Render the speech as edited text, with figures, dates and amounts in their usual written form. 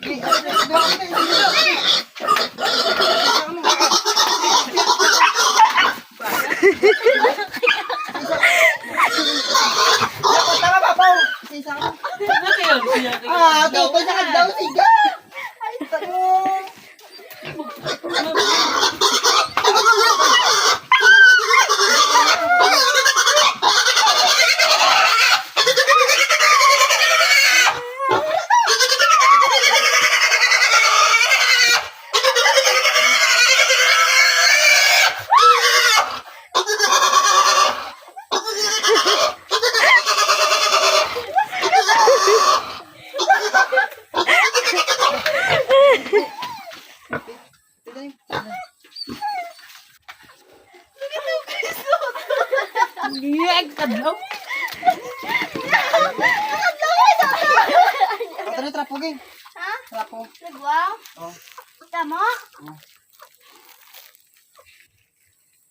Tama ba po? Ah, ito pa sa daw siga. Ay, tanong. Giyag ka daw. Ito na trapogin. Ha? Trapo. Nagwang? Oh. Tama? Oh.